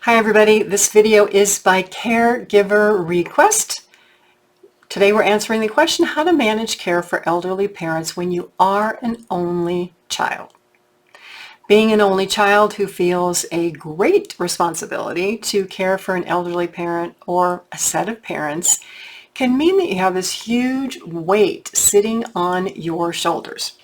Hi everybody, this video is by caregiver request. Today we're answering the question how to manage care for elderly parents when you are an only child. Being an only child who feels a great responsibility to care for an elderly parent or a set of parents can mean that you have this huge weight sitting on your shoulders.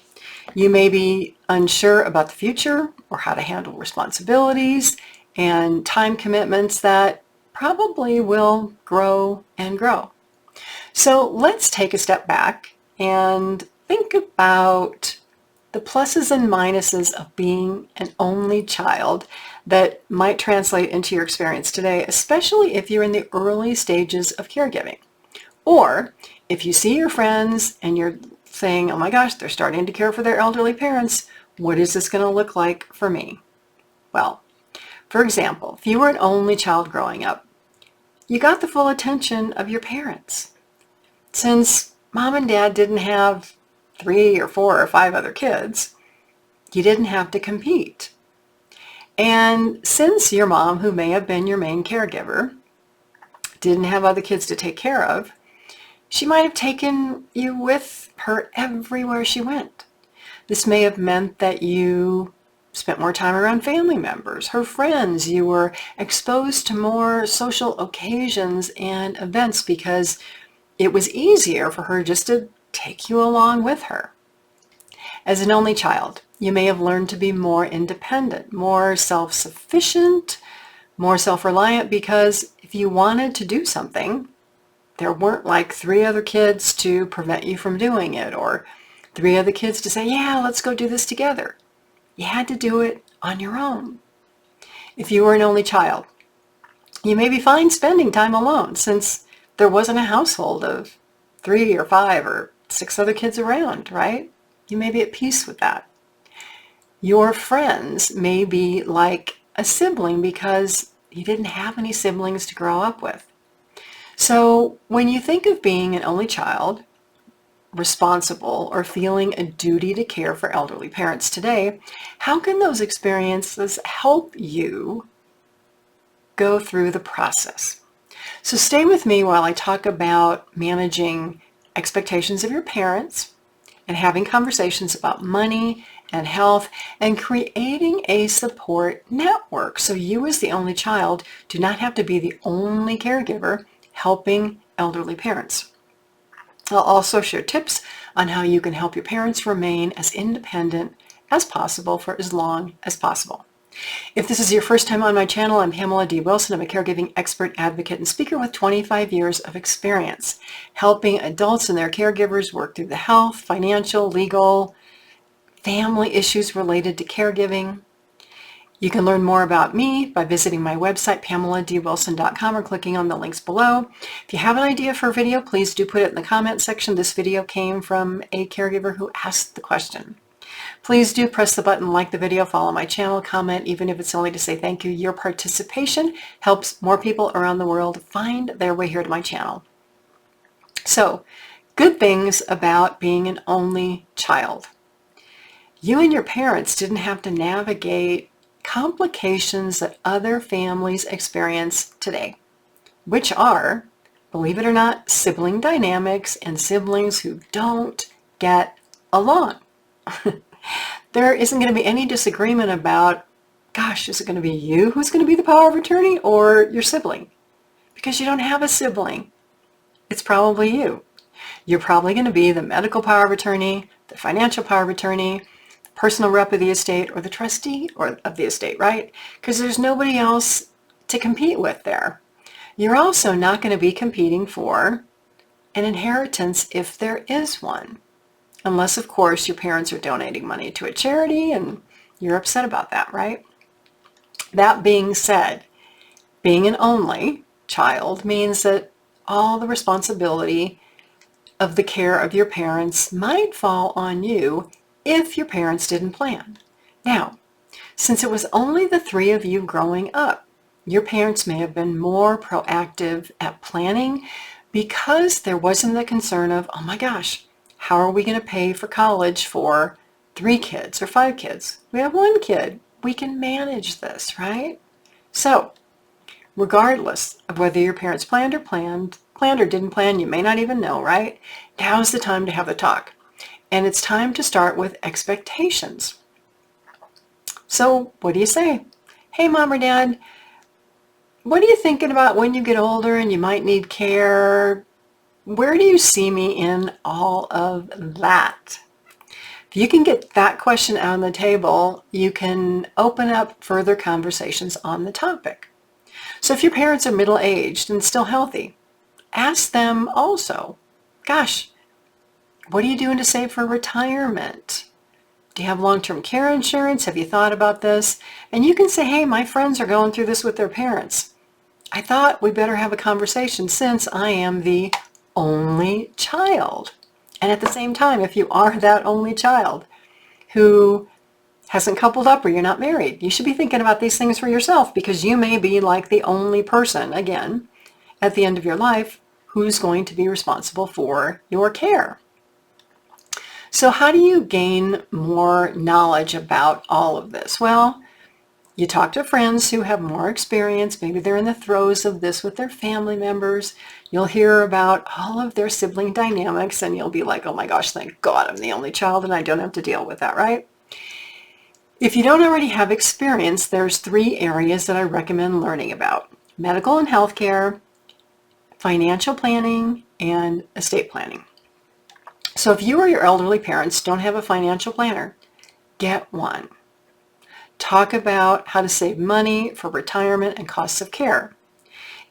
You may be unsure about the future or how to handle responsibilities and time commitments that probably will grow and grow. So let's take a step back and think about the pluses and minuses of being an only child that might translate into your experience today, especially if you're in the early stages of caregiving. Or if you see your friends and you're saying, oh my gosh, they're starting to care for their elderly parents, what is this going to look like for me? Well, for example, if you were an only child growing up, you got the full attention of your parents. Since mom and dad didn't have 3 or 4 or 5 other kids, you didn't have to compete. And since your mom, who may have been your main caregiver, didn't have other kids to take care of, she might have taken you with her everywhere she went. This may have meant that you spent more time around family members, her friends. You were exposed to more social occasions and events because it was easier for her just to take you along with her. As an only child, you may have learned to be more independent, more self-sufficient, more self-reliant, because if you wanted to do something, there weren't like 3 other kids to prevent you from doing it, or 3 other kids to say, yeah, let's go do this together. You had to do it on your own. If you were an only child, you may be fine spending time alone since there wasn't a household of 3 or 5 or 6 other kids around, right? You may be at peace with that. Your friends may be like a sibling because you didn't have any siblings to grow up with. So when you think of being an only child, responsible, or feeling a duty to care for elderly parents today, how can those experiences help you go through the process? So stay with me while I talk about managing expectations of your parents and having conversations about money and health and creating a support network so you as the only child do not have to be the only caregiver helping elderly parents. I'll also share tips on how you can help your parents remain as independent as possible for as long as possible. If this is your first time on my channel, I'm Pamela D Wilson. I'm a caregiving expert, advocate, and speaker with 25 years of experience helping adults and their caregivers work through the health, financial, legal, family issues related to caregiving. You can learn more about me by visiting my website, PamelaDWilson.com, or clicking on the links below. If you have an idea for a video, please do put it in the comment section. This video came from a caregiver who asked the question. Please do press the button, like the video, follow my channel, comment, even if it's only to say thank you. Your participation helps more people around the world find their way here to my channel. So, good things about being an only child. You and your parents didn't have to navigate complications that other families experience today, which are, believe it or not, sibling dynamics and siblings who don't get along. There isn't going to be any disagreement about, gosh, is it going to be you who's going to be the power of attorney or your sibling? Because you don't have a sibling. It's probably you. You're probably going to be the medical power of attorney, the financial power of attorney, personal rep of the estate, or the trustee of the estate, right? Because there's nobody else to compete with there. You're also not going to be competing for an inheritance if there is one. Unless, of course, your parents are donating money to a charity and you're upset about that, right? That being said, being an only child means that all the responsibility of the care of your parents might fall on you if your parents didn't plan. Now, since it was only the 3 of you growing up, your parents may have been more proactive at planning because there wasn't the concern of, oh my gosh, how are we going to pay for college for 3 kids or 5 kids? We have 1 kid. We can manage this, right? So, regardless of whether your parents planned or didn't plan. You may not even know, right? Now's the time to have the talk. And it's time to start with expectations. So what do you say? Hey, mom or dad, what are you thinking about when you get older and you might need care? Where do you see me in all of that? If you can get that question out on the table, you can open up further conversations on the topic. So if your parents are middle-aged and still healthy, ask them also, gosh, what are you doing to save for retirement? Do you have long-term care insurance? Have you thought about this? And you can say, hey, my friends are going through this with their parents. I thought we better have a conversation since I am the only child. And at the same time, if you are that only child who hasn't coupled up or you're not married, you should be thinking about these things for yourself, because you may be like the only person, again, at the end of your life who's going to be responsible for your care. So how do you gain more knowledge about all of this? Well, you talk to friends who have more experience. Maybe they're in the throes of this with their family members. You'll hear about all of their sibling dynamics and you'll be like, oh my gosh, thank God I'm the only child and I don't have to deal with that, right? If you don't already have experience, there's 3 areas that I recommend learning about: medical and healthcare, financial planning, and estate planning. So if you or your elderly parents don't have a financial planner, get one. Talk about how to save money for retirement and costs of care.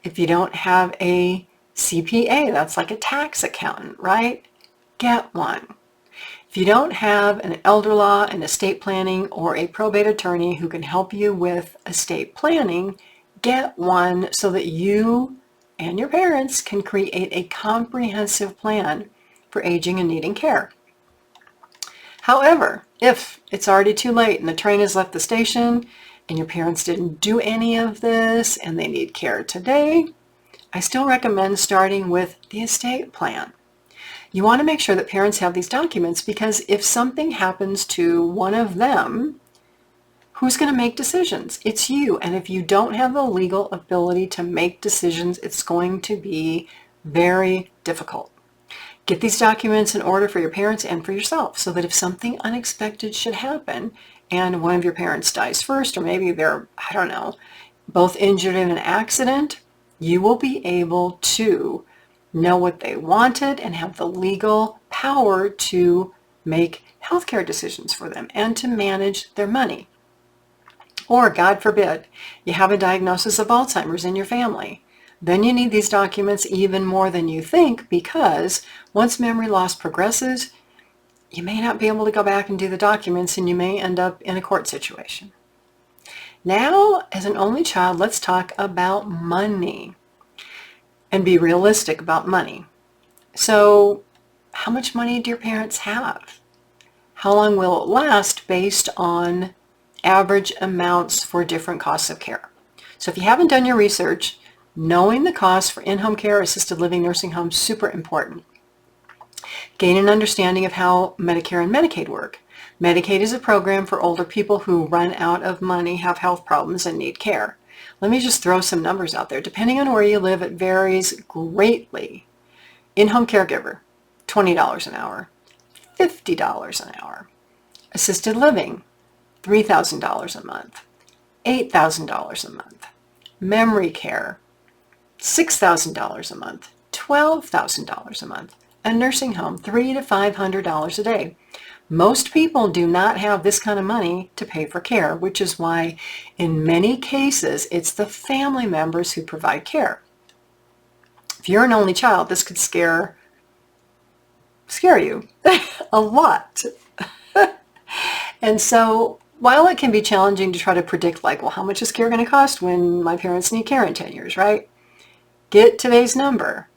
If you don't have a CPA, that's like a tax accountant, right? Get one. If you don't have an elder law and estate planning or a probate attorney who can help you with estate planning, get one so that you and your parents can create a comprehensive plan for aging and needing care. However, if it's already too late and the train has left the station and your parents didn't do any of this and they need care today, I still recommend starting with the estate plan. You want to make sure that parents have these documents, because if something happens to one of them, who's going to make decisions? It's you. And if you don't have the legal ability to make decisions, it's going to be very difficult. Get these documents in order for your parents and for yourself, so that if something unexpected should happen and one of your parents dies first, or maybe they're, I don't know, both injured in an accident, you will be able to know what they wanted and have the legal power to make healthcare decisions for them and to manage their money. Or, God forbid, you have a diagnosis of Alzheimer's in your family. Then you need these documents even more than you think, because once memory loss progresses, you may not be able to go back and do the documents and you may end up in a court situation. Now, as an only child, let's talk about money and be realistic about money. So, how much money do your parents have? How long will it last based on average amounts for different costs of care? So if you haven't done your research, knowing the costs for in-home care, assisted living, nursing homes, super important. Gain an understanding of how Medicare and Medicaid work. Medicaid is a program for older people who run out of money, have health problems, and need care. Let me just throw some numbers out there. Depending on where you live, it varies greatly. In-home caregiver, $20 an hour, $50 an hour. Assisted living, $3,000 a month, $8,000 a month. Memory care, $6,000 a month, $12,000 a month. A nursing home, $300 to $500 a day. Most people do not have this kind of money to pay for care, which is why in many cases it's the family members who provide care. If you're an only child, this could scare you a lot. And so while it can be challenging to try to predict, like, well, how much is care going to cost when my parents need care in 10 years, right? Get today's number,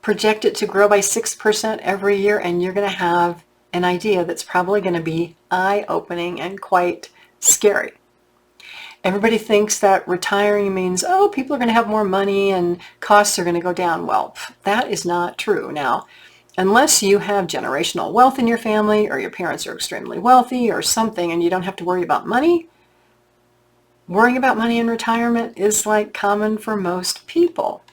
project it to grow by 6% every year, and you're going to have an idea that's probably going to be eye-opening and quite scary. Everybody thinks that retiring means, oh, people are going to have more money and costs are going to go down. Well, that is not true. Now, unless you have generational wealth in your family, or your parents are extremely wealthy or something and you don't have to worry about money, Worrying about money in retirement is like common for most people.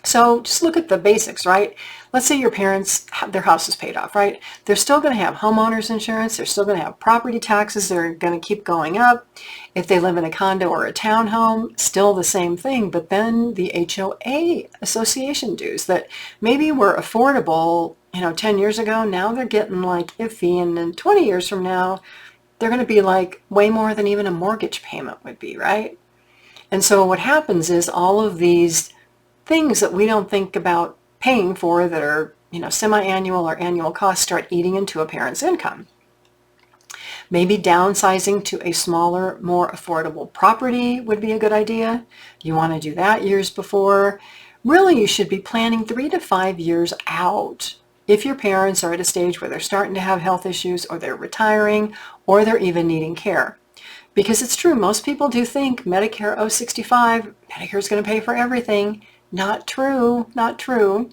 So just look at the basics, right? Let's say your parents, their house is paid off, right? They're still going to have homeowners insurance. They're still going to have property taxes. They're going to keep going up. If they live in a condo or a townhome, still the same thing. But then the HOA association dues that maybe were affordable, 10 years ago, now they're getting like iffy. And then 20 years from now, they're going to be like way more than even a mortgage payment would be, right? And so what happens is all of these things that we don't think about paying for that are, semi-annual or annual costs start eating into a parent's income. Maybe downsizing to a smaller, more affordable property would be a good idea. You want to do that years before. Really, you should be planning 3 to 5 years out if your parents are at a stage where they're starting to have health issues or they're retiring or they're even needing care. Because it's true, most people do think Medicare 65, Medicare is going to pay for everything. Not true, not true.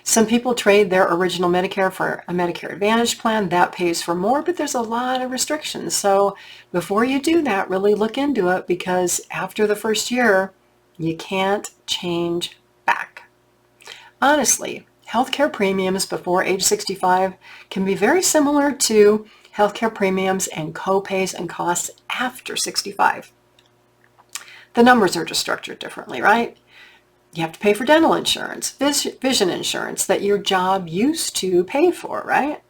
Some people trade their original Medicare for a Medicare Advantage plan. That pays for more, but there's a lot of restrictions. So before you do that, really look into it, because after the first year, you can't change back. Honestly, healthcare premiums before age 65 can be very similar to healthcare premiums and co-pays and costs after 65. The numbers are just structured differently, right? You have to pay for dental insurance, vision insurance that your job used to pay for, right?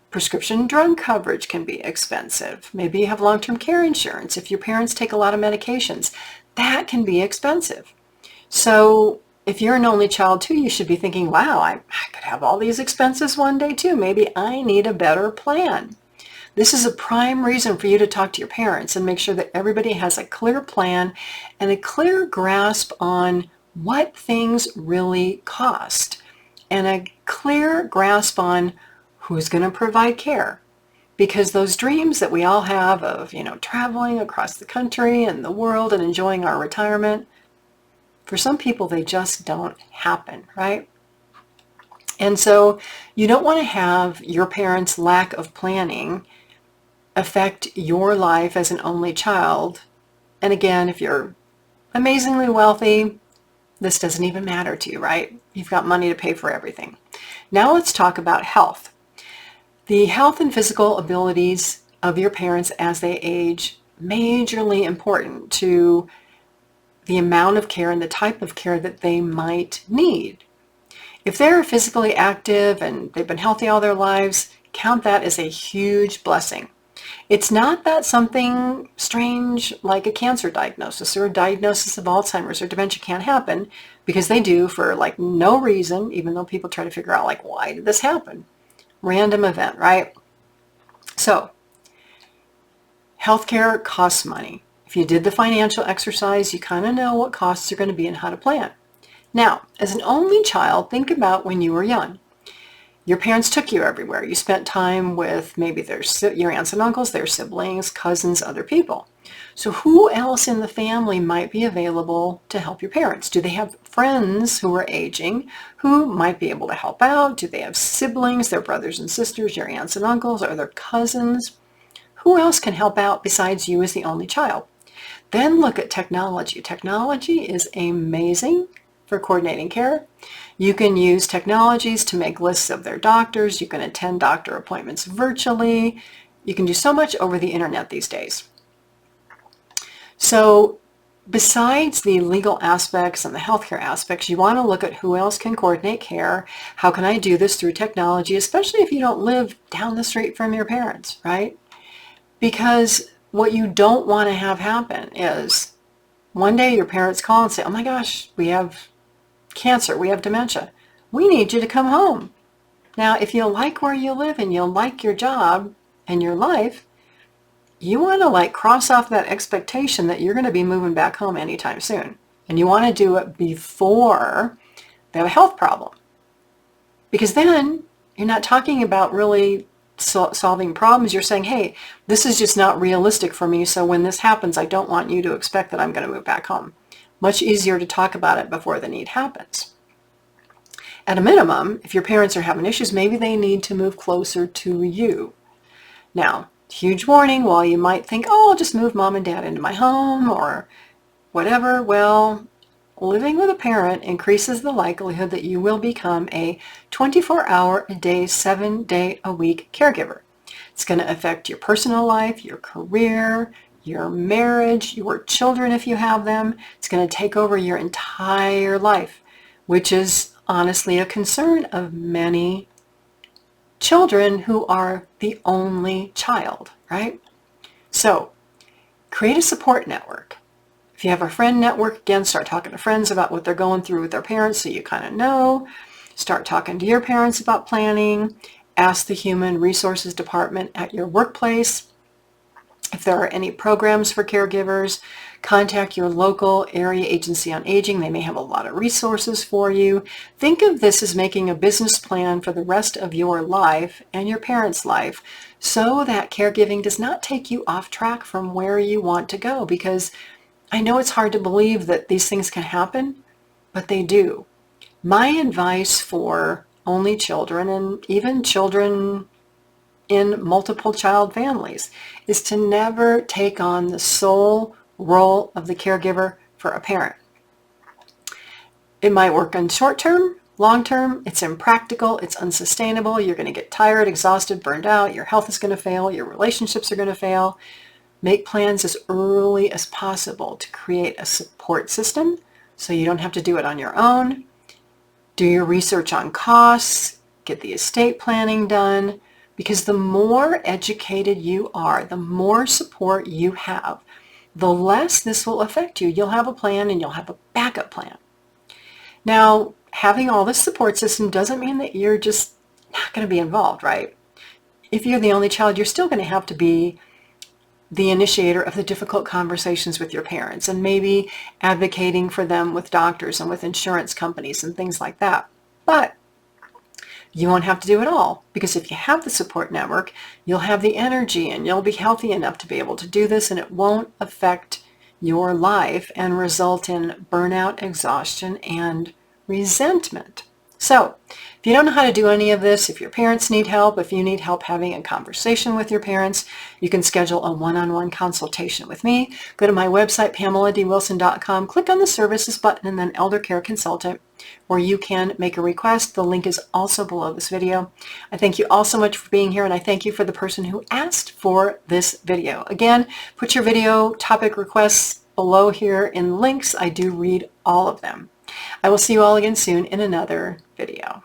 Prescription drug coverage can be expensive. Maybe you have long-term care insurance. If your parents take a lot of medications, that can be expensive. So if you're an only child too, you should be thinking, wow, I could have all these expenses one day too. Maybe I need a better plan. This is a prime reason for you to talk to your parents and make sure that everybody has a clear plan and a clear grasp on what things really cost and a clear grasp on who's going to provide care. Because those dreams that we all have of, traveling across the country and the world and enjoying our retirement, for some people, they just don't happen, right? And so you don't want to have your parents' lack of planning affect your life as an only child. And again, if you're amazingly wealthy, this doesn't even matter to you, right? You've got money to pay for everything. Now let's talk about health. The health and physical abilities of your parents as they age, majorly important to the amount of care and the type of care that they might need. If they're physically active and they've been healthy all their lives, count that as a huge blessing. It's not that something strange like a cancer diagnosis or a diagnosis of Alzheimer's or dementia can't happen, because they do for like no reason, even though people try to figure out like, why did this happen? Random event, right? So healthcare costs money. If you did the financial exercise, you kind of know what costs are going to be and how to plan. Now, as an only child, think about when you were young. Your parents took you everywhere. You spent time with maybe your aunts and uncles, their siblings, cousins, other people. So who else in the family might be available to help your parents? Do they have friends who are aging who might be able to help out? Do they have siblings, their brothers and sisters, your aunts and uncles, or their cousins? Who else can help out besides you as the only child? Then look at technology. Technology is amazing for coordinating care. You can use technologies to make lists of their doctors. You can attend doctor appointments virtually. You can do so much over the internet these days. So besides the legal aspects and the healthcare aspects, you want to look at who else can coordinate care. How can I do this through technology, especially if you don't live down the street from your parents, right? Because what you don't want to have happen is one day your parents call and say, oh my gosh, we have cancer, we have dementia. We need you to come home. Now, if you like where you live and you like your job and your life, you want to cross off that expectation that you're going to be moving back home anytime soon. And you want to do it before they have a health problem. Because then you're not talking about really solving problems. You're saying, hey, this is just not realistic for me. So when this happens, I don't want you to expect that I'm going to move back home. Much easier to talk about it before the need happens. At a minimum, if your parents are having issues, maybe they need to move closer to you. Now, Huge warning, while you might think, oh, I'll just move mom and dad into my home or whatever, well, living with a parent increases the likelihood that you will become a 24-hour-a-day, 7-day-a-week caregiver. It's going to affect your personal life, your career, your marriage, your children if you have them. It's going to take over your entire life, which is honestly a concern of many children who are the only child, right? So create a support network. If you have a friend network, again, start talking to friends about what they're going through with their parents so you kind of know. Start talking to your parents about planning. Ask the human resources department at your workplace if there are any programs for caregivers. Contact your local area agency on aging. They may have a lot of resources for you. Think of this as making a business plan for the rest of your life and your parents' life so that caregiving does not take you off track from where you want to go, because I know it's hard to believe that these things can happen, but they do. My advice for only children and even children in multiple child families is to never take on the sole role of the caregiver for a parent. It might work on short term, long term, it's impractical, it's unsustainable, you're going to get tired, exhausted, burned out, your health is going to fail, your relationships are going to fail. Make plans as early as possible to create a support system so you don't have to do it on your own. Do your research on costs, get the estate planning done, because the more educated you are, the more support you have, the less this will affect you. You'll have a plan and you'll have a backup plan. Now, having all this support system doesn't mean that you're just not going to be involved, right? If you're the only child, you're still going to have to be the initiator of the difficult conversations with your parents and maybe advocating for them with doctors and with insurance companies and things like that. But you won't have to do it all, because if you have the support network, you'll have the energy and you'll be healthy enough to be able to do this, and it won't affect your life and result in burnout, exhaustion, and resentment. So if you don't know how to do any of this, if your parents need help, if you need help having a conversation with your parents, you can schedule a one-on-one consultation with me. Go to my website, PamelaDWilson.com, click on the services button and then Elder Care Consultant, where you can make a request. The link is also below this video. I thank you all so much for being here, and I thank you for the person who asked for this video. Again, put your video topic requests below here in links. I do read all of them. I will see you all again soon in another video.